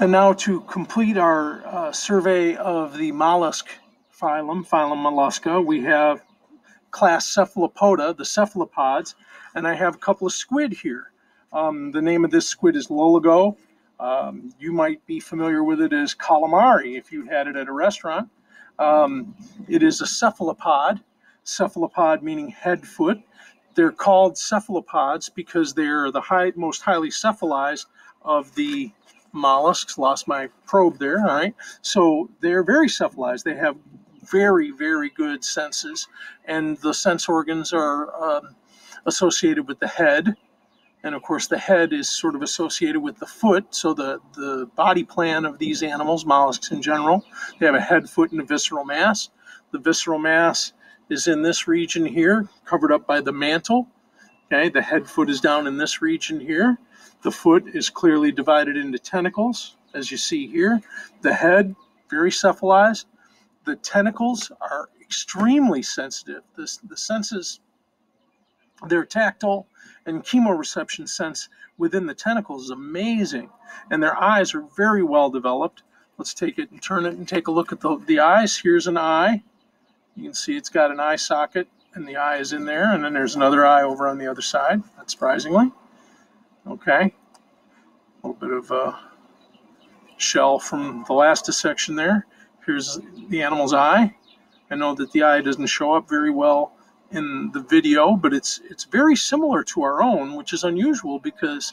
And now to complete our survey of the mollusk phylum Mollusca, we have class Cephalopoda, the cephalopods, and I have a couple of squid here. The name of this squid is loligo. You might be familiar with it as calamari if you had it at a restaurant. It is a cephalopod meaning head foot. They're called cephalopods because they're the most highly cephalized of the mollusks. Lost my probe there. All right. So they're very cephalized. They have very, very good senses, and the sense organs are associated with the head. And of course, the head is sort of associated with the foot. So the body plan of these animals, mollusks in general, they have a head, foot, and a visceral mass. The visceral mass is in this region here, covered up by the mantle. Okay, the head foot is down in this region here. The foot is clearly divided into tentacles, as you see here. The head, very cephalized. The tentacles are extremely sensitive. The senses, their tactile and chemoreception sense within the tentacles is amazing. And their eyes are very well developed. Let's take it and turn it and take a look at the eyes. Here's an eye. You can see it's got an eye socket, and the eye is in there, and then there's another eye over on the other side, not surprisingly. Okay, a little bit of a shell from the last dissection there. Here's the animal's eye. I know that the eye doesn't show up very well in the video, but it's very similar to our own, which is unusual because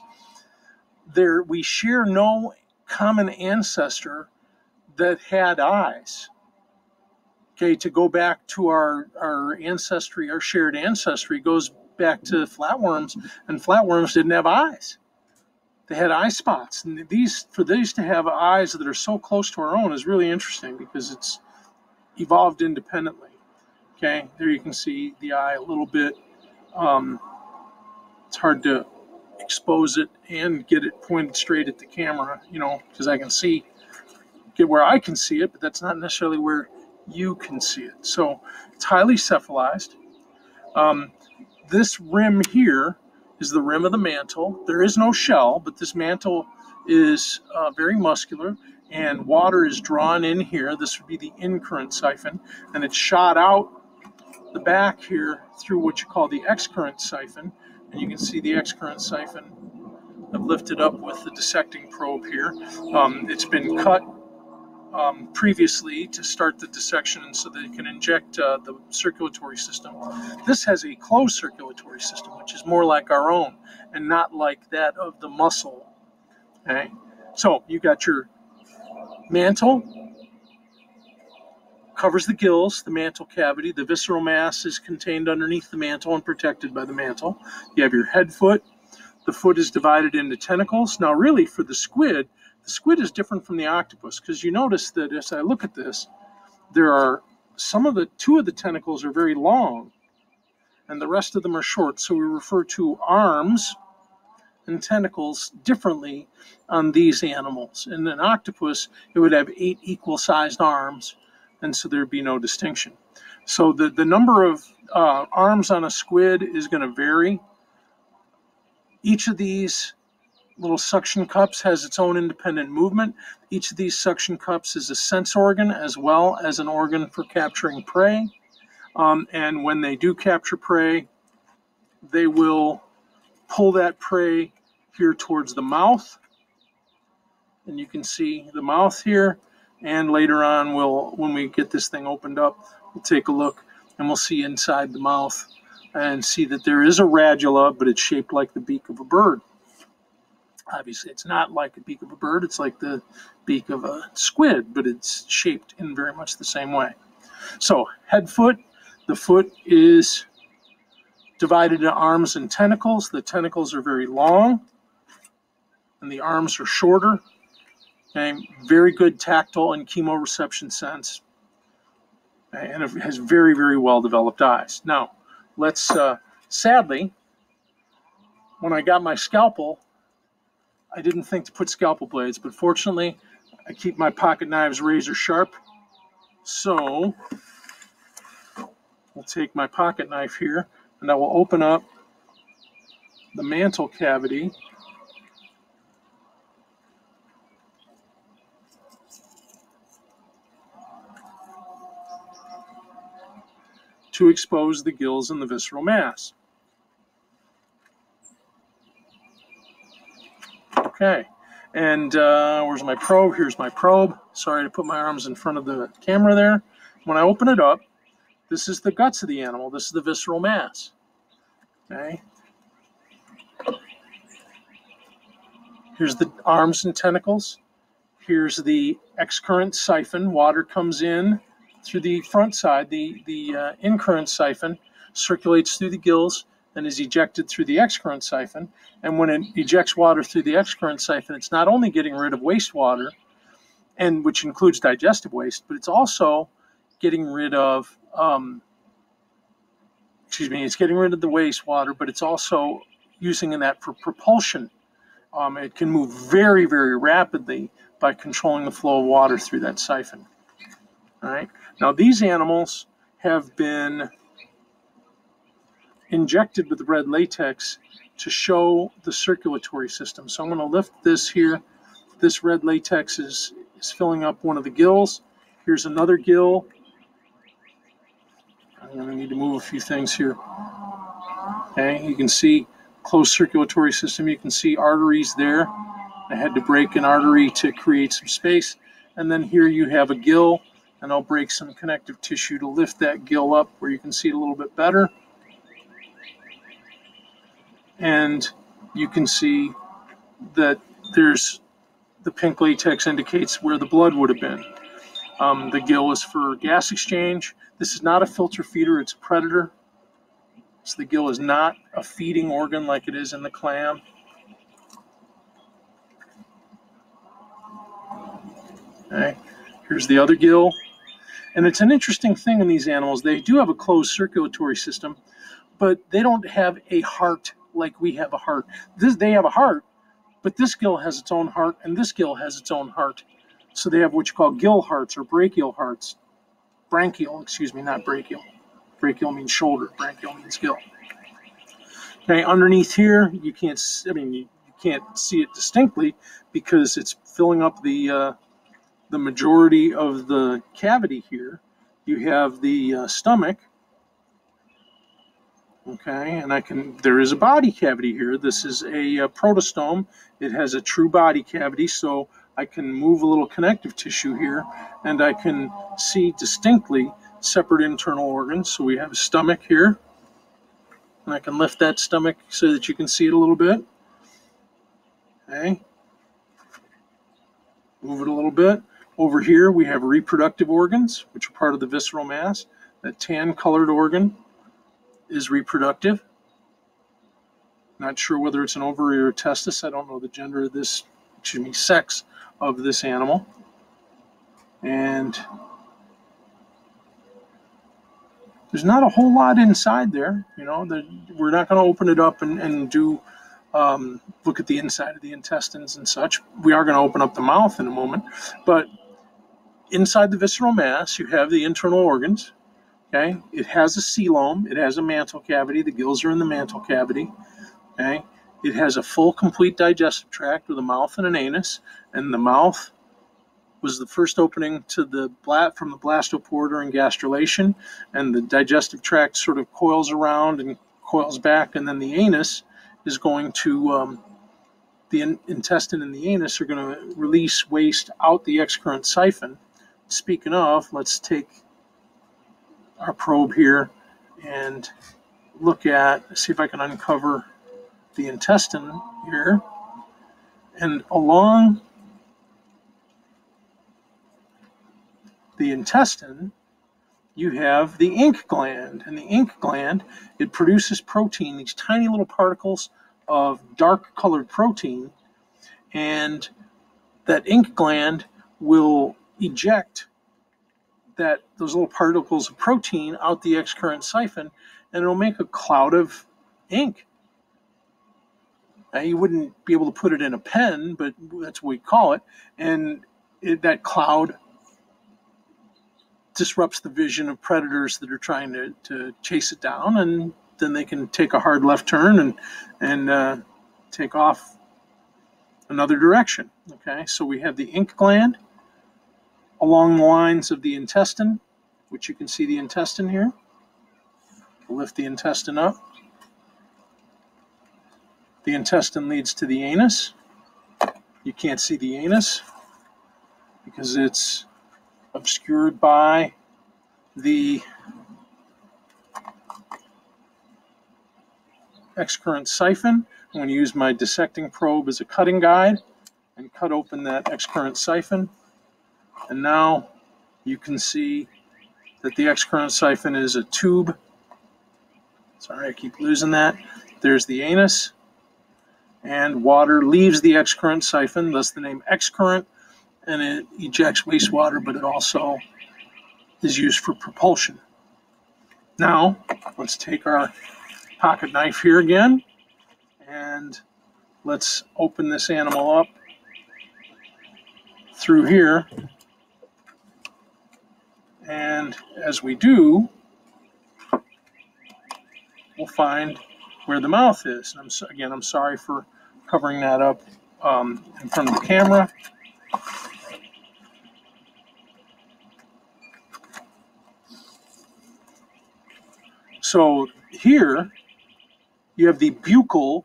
we share no common ancestor that had eyes. Okay, to go back to our ancestry, our shared ancestry goes back to flatworms, and flatworms didn't have eyes. They had eye spots, and for these to have eyes that are so close to our own is really interesting because it's evolved independently. Okay, there you can see the eye a little bit. It's hard to expose it and get it pointed straight at the camera, because I can get where I can see it, but that's not necessarily where you can see it. So it's highly cephalized. This rim here is the rim of the mantle. There is no shell, but this mantle is very muscular, and water is drawn in here. This would be the incurrent siphon, and it's shot out the back here through what you call the excurrent siphon, and you can see the excurrent siphon. I've lifted up with the dissecting probe here. It's been cut previously to start the dissection so that it can inject the circulatory system. This has a closed circulatory system, which is more like our own and not like that of the mussel. Okay, so you got your mantle, covers the gills, the mantle cavity. The visceral mass is contained underneath the mantle and protected by the mantle. You have your head foot. The foot is divided into tentacles. Now, really, for the squid is different from the octopus because you notice that as I look at this, there are two of the tentacles are very long and the rest of them are short. So we refer to arms and tentacles differently on these animals. In an octopus, it would have 8 equal-sized arms, and so there'd be no distinction. So the number of arms on a squid is going to vary. Each of these little suction cups has its own independent movement. Each of these suction cups is a sense organ as well as an organ for capturing prey. And when they do capture prey, they will pull that prey here towards the mouth. And you can see the mouth here. And later on, when we get this thing opened up, we'll take a look and we'll see inside the mouth and see that there is a radula, but it's shaped like the beak of a bird. Obviously, it's not like the beak of a bird. It's like the beak of a squid, but it's shaped in very much the same way. So head foot, the foot is divided into arms and tentacles. The tentacles are very long, and the arms are shorter. Okay, very good tactile and chemoreception sense, okay, and it has very, very well-developed eyes. Now, let's, sadly, when I got my scalpel, I didn't think to put scalpel blades, but fortunately, I keep my pocket knives razor sharp. So, I'll take my pocket knife here, and I will open up the mantle cavity. to expose the gills and the visceral mass. Okay, and where's my probe? Here's my probe. Sorry to put my arms in front of the camera there. When I open it up, this is the guts of the animal. This is the visceral mass. Okay. Here's the arms and tentacles. Here's the excurrent siphon. Water comes in through the front side. The incurrent siphon circulates through the gills and is ejected through the excurrent siphon. And when it ejects water through the excurrent siphon, it's not only getting rid of wastewater, and which includes digestive waste, but it's also getting rid of it's getting rid of the wastewater, but it's also using that for propulsion. It can move very, very rapidly by controlling the flow of water through that siphon. All right. Now, these animals have been injected with red latex to show the circulatory system. So I'm going to lift this here. This red latex is filling up one of the gills. Here's another gill. I'm going to need to move a few things here. Okay, you can see closed circulatory system. You can see arteries there. I had to break an artery to create some space. And then here you have a gill, and I'll break some connective tissue to lift that gill up where you can see it a little bit better. And you can see that there's the pink latex indicates where the blood would have been. The gill is for gas exchange. This is not a filter feeder, it's a predator. So the gill is not a feeding organ like it is in the clam. Okay. Here's the other gill. And it's an interesting thing in these animals. They do have a closed circulatory system, but they don't have a heart like we have a heart. They have a heart, but this gill has its own heart, and this gill has its own heart. So they have what you call gill hearts or brachial hearts. Branchial, excuse me, not brachial. Brachial means shoulder, branchial means gill. Okay, underneath here, you can't see it distinctly because it's filling up the majority of the cavity here. You have the stomach. Okay, and there is a body cavity here. This is a protostome. It has a true body cavity, so I can move a little connective tissue here, and I can see distinctly separate internal organs. So we have a stomach here, and I can lift that stomach so that you can see it a little bit. Okay, move it a little bit. Over here we have reproductive organs, which are part of the visceral mass. That tan-colored organ is reproductive. Not sure whether it's an ovary or a testis. I don't know the gender of this, sex of this animal. And there's not a whole lot inside there. We're not going to open it up and do look at the inside of the intestines and such. We are going to open up the mouth in a moment. But inside the visceral mass, you have the internal organs. Okay, it has a coelom. It has a mantle cavity. The gills are in the mantle cavity. Okay, it has a full, complete digestive tract with a mouth and an anus, and the mouth was the first opening to from the blastoporta and gastrulation, and the digestive tract sort of coils around and coils back, and then the anus is going to the intestine and the anus are going to release waste out the excurrent siphon. Speaking of, let's take our probe here and see if I can uncover the intestine here. And along the intestine, you have the ink gland. And the ink gland, it produces protein, these tiny little particles of dark colored protein. And that ink gland will eject those little particles of protein out the excurrent siphon, and it'll make a cloud of ink. Now, you wouldn't be able to put it in a pen, but that's what we call it. And that cloud disrupts the vision of predators that are trying to chase it down, and then they can take a hard left turn and take off another direction. Okay, so we have the ink gland along the lines of the intestine, which you can see the intestine here. Lift the intestine up. The intestine leads to the anus. You can't see the anus because it's obscured by the excurrent siphon. I'm going to use my dissecting probe as a cutting guide and cut open that excurrent siphon. And now you can see that the excurrent siphon is a tube. Sorry, I keep losing that. There's the anus. And water leaves the excurrent siphon, thus the name excurrent, and it ejects wastewater, but it also is used for propulsion. Now, let's take our pocket knife here again, and let's open this animal up through here. And as we do, we'll find where the mouth is. And I'm sorry for covering that up in front of the camera. So here you have the buccal,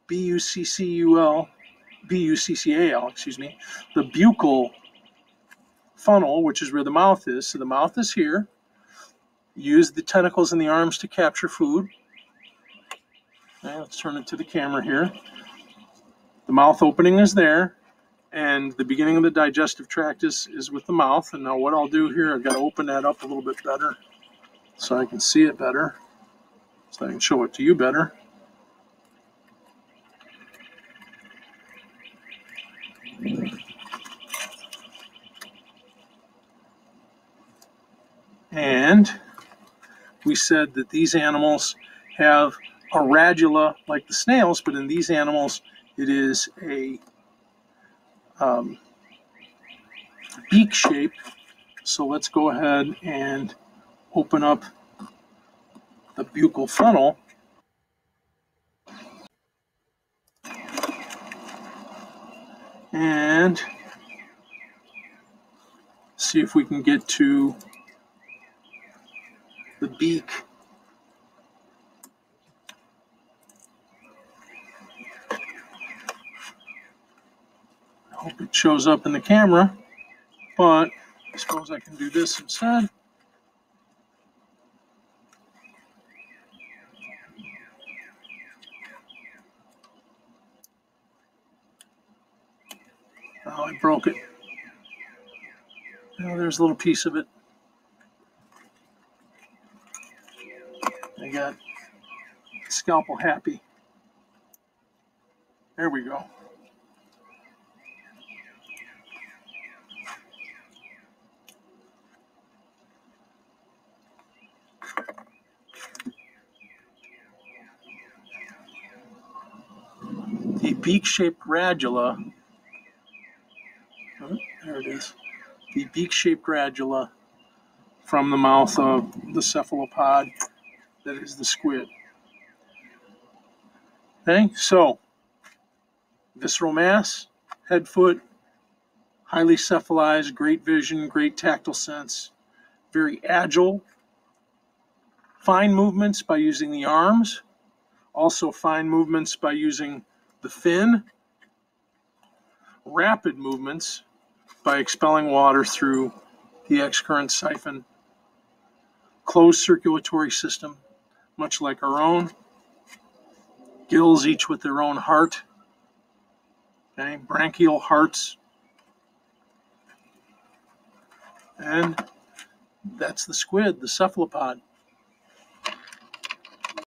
B-U-C-C-A-L, the buccal funnel, which is where the mouth is. So the mouth is here. Use the tentacles in the arms to capture food. Okay, let's turn it to the camera here. The mouth opening is there, and the beginning of the digestive tract is with the mouth. And now what I'll do here, I've got to open that up a little bit better so I can see it better, so I can show it to you better. And we said that these animals have a radula like the snails, but in these animals it is a beak shape. So let's go ahead and open up the buccal funnel. And see if we can get to the beak. I hope it shows up in the camera, but I suppose I can do this instead. Oh, I broke it. Oh, there's a little piece of it. I got scalpel happy. There we go. The beak-shaped radula, oh, there it is, the beak-shaped radula from the mouth of the cephalopod that is the squid. Okay, so visceral mass, head, foot, highly cephalized, great vision, great tactile sense, very agile, fine movements by using the arms, also fine movements by using the fin, rapid movements by expelling water through the excurrent siphon, closed circulatory system, much like our own, gills each with their own heart, okay, branchial hearts, and that's the squid, the cephalopod.